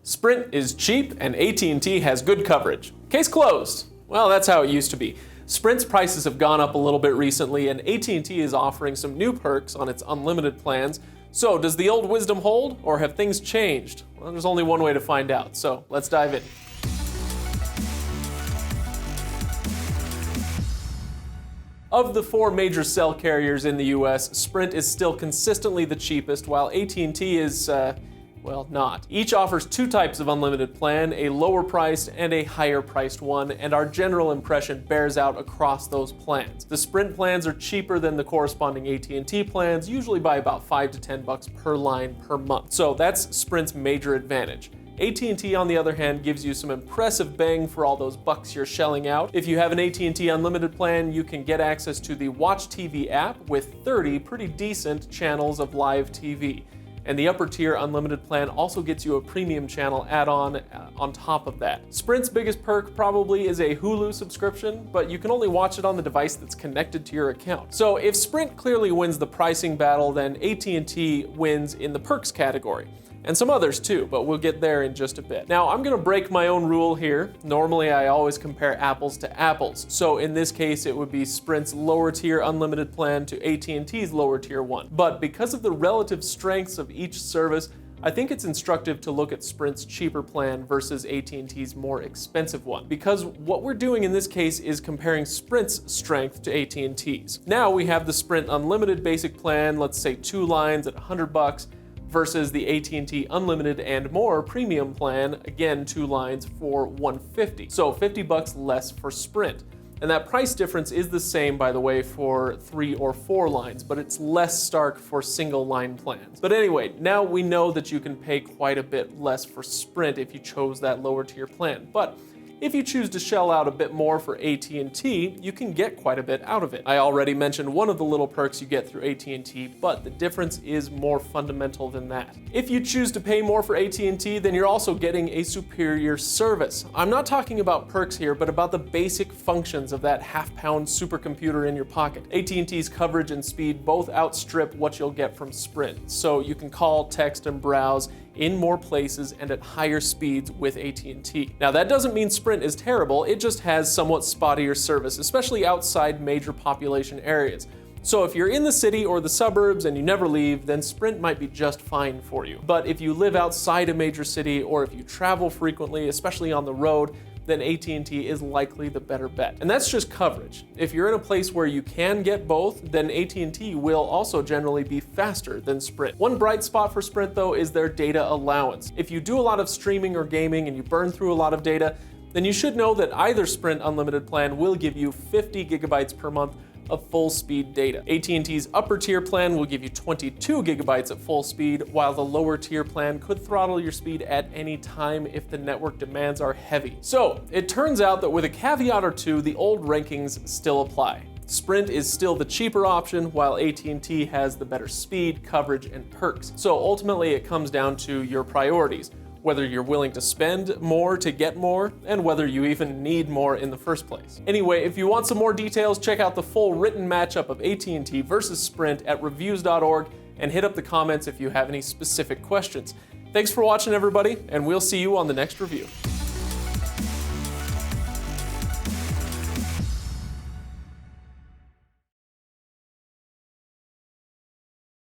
Sprint is cheap and AT&T has good coverage. Case closed. Well, that's how it used to be. Sprint's prices have gone up a little bit recently, and AT&T is offering some new perks on its unlimited plans. So does the old wisdom hold, or have things changed? Well, there's only one way to find out, so let's dive in. Of the four major cell carriers in the US, Sprint is still consistently the cheapest, while AT&T is, well, not. Each offers two types of unlimited plan, a lower priced and a higher priced one, and our general impression bears out across those plans. The Sprint plans are cheaper than the corresponding AT&T plans, usually by about $5 to $10 per line per month. So that's Sprint's major advantage. AT&T, on the other hand, gives you some impressive bang for all those bucks you're shelling out. If you have an AT&T unlimited plan, you can get access to the Watch TV app with 30 pretty decent channels of live TV. And the upper tier unlimited plan also gets you a premium channel add-on on top of that. Sprint's biggest perk probably is a Hulu subscription, but you can only watch it on the device that's connected to your account. So if Sprint clearly wins the pricing battle, then AT&T wins in the perks category. And some others too, but we'll get there in just a bit. Now, I'm gonna break my own rule here. Normally, I always compare apples to apples. So in this case, it would be Sprint's lower tier unlimited plan to AT&T's lower tier one. But because of the relative strengths of each service, I think it's instructive to look at Sprint's cheaper plan versus AT&T's more expensive one, because what we're doing in this case is comparing Sprint's strength to AT&T's. Now we have the Sprint Unlimited basic plan, let's say 2 lines at $100, versus the AT&T Unlimited and More premium plan, again 2 lines for $150. So $50 less for Sprint. And that price difference is the same, by the way, for 3 or 4 lines, but it's less stark for single line plans. But anyway, now we know that you can pay quite a bit less for Sprint if you chose that lower tier plan. But if you choose to shell out a bit more for AT&T, you can get quite a bit out of it. I already mentioned one of the little perks you get through AT&T, but the difference is more fundamental than that. If you choose to pay more for AT&T, then you're also getting a superior service. I'm not talking about perks here, but about the basic functions of that half-pound supercomputer in your pocket. AT&T's coverage and speed both outstrip what you'll get from Sprint, so you can call, text, and browse in more places and at higher speeds with AT&T. Now that doesn't mean Sprint is terrible, it just has somewhat spottier service, especially outside major population areas. So if you're in the city or the suburbs and you never leave, then Sprint might be just fine for you. But if you live outside a major city or if you travel frequently, especially on the road, then AT&T is likely the better bet. And that's just coverage. If you're in a place where you can get both, then AT&T will also generally be faster than Sprint. One bright spot for Sprint though is their data allowance. If you do a lot of streaming or gaming and you burn through a lot of data, then you should know that either Sprint Unlimited plan will give you 50 gigabytes per month of full speed data. AT&T's upper tier plan will give you 22 gigabytes at full speed, while the lower tier plan could throttle your speed at any time if the network demands are heavy. So it turns out that with a caveat or two, the old rankings still apply. Sprint is still the cheaper option, while AT&T has the better speed, coverage, and perks. So ultimately it comes down to your priorities, whether you're willing to spend more to get more, and whether you even need more in the first place. Anyway, if you want some more details, check out the full written matchup of AT&T versus Sprint at Reviews.org, and hit up the comments if you have any specific questions. Thanks for watching, everybody, and we'll see you on the next review.